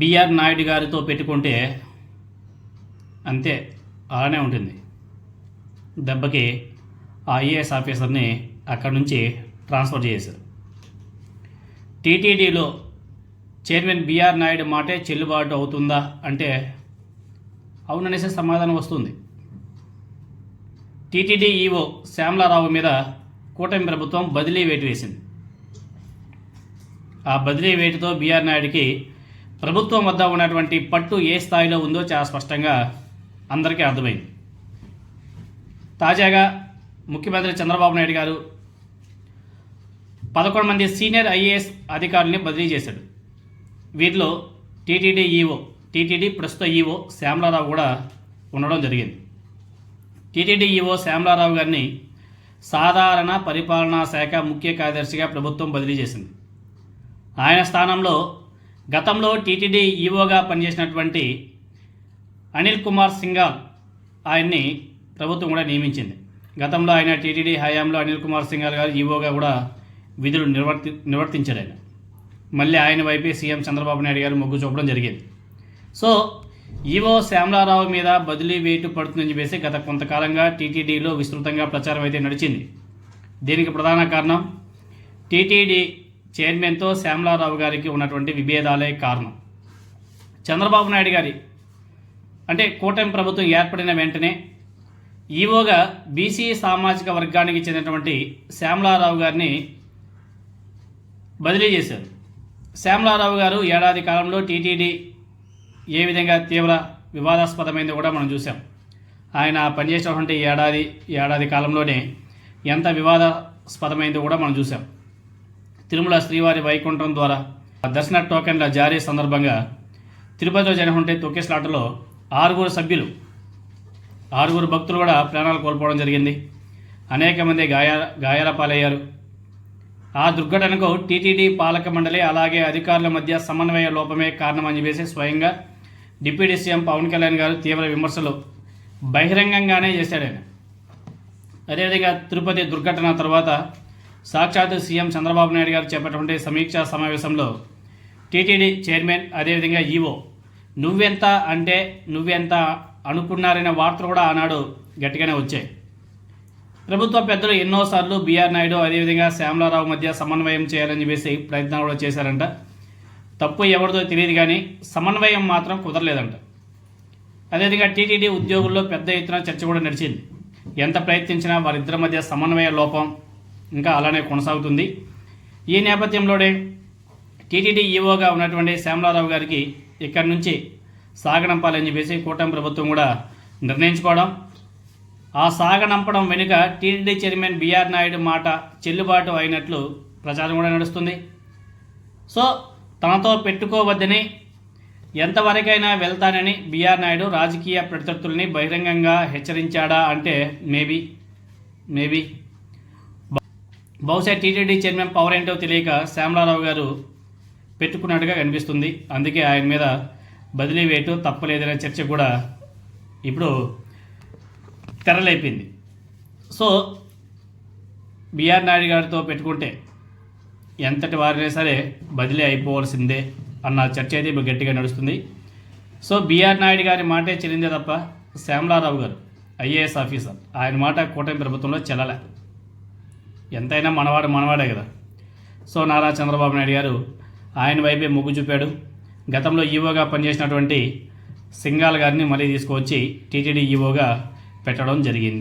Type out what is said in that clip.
BR Naidu గారితో పెట్టుకుంటే అంతే, అలానే ఉంటుంది. దెబ్బకి ఆ ఐఏఎస్ ఆఫీసర్ని అక్కడి నుంచి ట్రాన్స్ఫర్ చేశారు. టీటీడీలో చైర్మన్ బిఆర్ నాయుడు మాటే చెల్లుబాటు అవుతుందా అంటే అవుననేసి సమాధానం వస్తుంది. టీటీడీ ఈవో శ్యామలారావు మీద కూటమి ప్రభుత్వం బదిలీ వేటు వేసింది. ఆ బదిలీ వేటుతో బిఆర్ నాయుడికి ప్రభుత్వం వద్ద ఉన్నటువంటి పట్టు ఏ స్థాయిలో ఉందో చాలా స్పష్టంగా అందరికీ అర్థమైంది. తాజాగా ముఖ్యమంత్రి చంద్రబాబు నాయుడు గారు 11 మంది సీనియర్ ఐఏఎస్ అధికారుల్ని బదిలీ చేశాడు. వీరిలో టీటీడీ ప్రస్తుత ఈవో శ్యామలారావు కూడా ఉండడం జరిగింది. టీటీడీ ఈవో శ్యామలారావు గారిని సాధారణ పరిపాలనా శాఖ ముఖ్య కార్యదర్శిగా ప్రభుత్వం బదిలీ చేసింది. ఆయన స్థానంలో గతంలో టీటీడీ ఈవోగా పనిచేసినటువంటి అనిల్ కుమార్ సింఘాల్ ఆయన్ని ప్రభుత్వం కూడా నియమించింది. గతంలో ఆయన టీటీడీ హయాంలో అనిల్ కుమార్ సింఘాల్ గారు ఈవోగా కూడా విధులు నిర్వర్తించారు. ఆయన మళ్ళీ ఆయన వైపే సీఎం చంద్రబాబు నాయుడు గారు మొగ్గు చూపడం జరిగింది. సో ఈవో శ్యామలారావు మీద బదిలీ వేటు పడుతుందని చెప్పేసి గత కొంతకాలంగా టీటీడీలో విస్తృతంగా ప్రచారం అయితే నడిచింది. దీనికి ప్రధాన కారణం టీటీడీ చైర్మన్తో శ్యామలారావు గారికి ఉన్నటువంటి విభేదాలే కారణం. చంద్రబాబు నాయుడు గారి అంటే కూటమి ప్రభుత్వం ఏర్పడిన వెంటనే ఈవోగా బీసీ సామాజిక వర్గానికి చెందినటువంటి శ్యామలారావు గారిని బదిలీ చేశారు. శ్యామలారావు గారు ఏడాది కాలంలో టీటీడీ ఏ విధంగా తీవ్ర వివాదాస్పదమైందో కూడా మనం చూసాం. ఆయన పనిచేసినటువంటి ఏడాది కాలంలోనే ఎంత వివాదాస్పదమైందో కూడా మనం చూసాం. తిరుమల శ్రీవారి వైకుంఠం ద్వారా దర్శన టోకెన్ల జారీ సందర్భంగా తిరుపతిలో జరిగినటువంటి తొక్కిసలాటలో 6 భక్తులు కూడా ప్రాణాలు కోల్పోవడం జరిగింది. అనేక మంది గాయాల పాలయ్యారు. ఆ దుర్ఘటనకు టీటీడీ పాలక మండలి అలాగే అధికారుల మధ్య సమన్వయ లోపమే కారణమని చెప్పేసి స్వయంగా డిప్యూటీ సీఎం పవన్ కళ్యాణ్ గారు తీవ్ర విమర్శలు బహిరంగంగానే చేశాడు ఆయన. అదేవిధంగా తిరుపతి దుర్ఘటన తర్వాత సాక్షాత్తు సీఎం చంద్రబాబు నాయుడు గారు చేపట్టినటువంటి సమీక్షా సమావేశంలో టీటీడీ చైర్మన్ అదేవిధంగా ఈవో నువ్వెంత అనుకున్నారనే వార్తలు కూడా ఆనాడు గట్టిగానే వచ్చాయి. ప్రభుత్వ పెద్దలు ఎన్నోసార్లు బిఆర్ నాయుడు అదేవిధంగా శ్యామలారావు మధ్య సమన్వయం చేయాలని చెప్పేసి ప్రయత్నాలు కూడా చేశారంట. తప్పు ఎవరిదో తెలియదు కానీ సమన్వయం మాత్రం కుదరలేదంట. అదేవిధంగా టీటీడీ ఉద్యోగుల్లో పెద్ద ఎత్తున చర్చ కూడా నడిచింది. ఎంత ప్రయత్నించినా వారిద్దరి మధ్య సమన్వయ లోపం ఇంకా అలానే కొనసాగుతుంది. ఈ నేపథ్యంలోనే టీటీడీ ఈవోగా ఉన్నటువంటి శ్యామలారావు గారికి ఇక్కడి నుంచి సాగనంపాలని చెప్పేసి కూటమి ప్రభుత్వం కూడా నిర్ణయించుకోవడం, ఆ సాగనంపడం వెనుక టీటీడీ చైర్మన్ బిఆర్ నాయుడు మాట చెల్లుబాటు అయినట్లు ప్రచారం కూడా నడుస్తుంది. సో తనతో పెట్టుకోవద్దని ఎంతవరకైనా వెళ్తానని బిఆర్ నాయుడు రాజకీయ ప్రత్యర్థుల్ని బహిరంగంగా హెచ్చరించాడా అంటే మేబీ బహుశా టీటీడీ చైర్మన్ పవర్ ఏంటో తెలియక శ్యామలారావు గారు పెట్టుకున్నట్టుగా కనిపిస్తుంది. అందుకే ఆయన మీద బదిలీ వేటు తప్పలేదనే చర్చ కూడా ఇప్పుడు తెరలేపింది. సో బిఆర్ నాయుడు గారితో పెట్టుకుంటే ఎంతటి వారైనా సరే బదిలీ అయిపోవాల్సిందే అన్న చర్చ అయితే ఇప్పుడు గట్టిగా నడుస్తుంది. సో బిఆర్ నాయుడు గారి మాటే చెల్లిందే తప్ప శ్యామలారావు గారు ఐఏఎస్ ఆఫీసర్ ఆయన మాట కూటమి ప్రభుత్వంలో చెల్లలే. ఎంతైనా మనవాడే కదా. సో నారా చంద్రబాబు నాయుడు గారు ఆయన వైపే మొగ్గు చూపాడు. గతంలో ఈవోగా పనిచేసినటువంటి సింఘాల్ గారిని మళ్ళీ తీసుకువచ్చి టీటీడీ ఈవోగా పెట్టడం జరిగింది.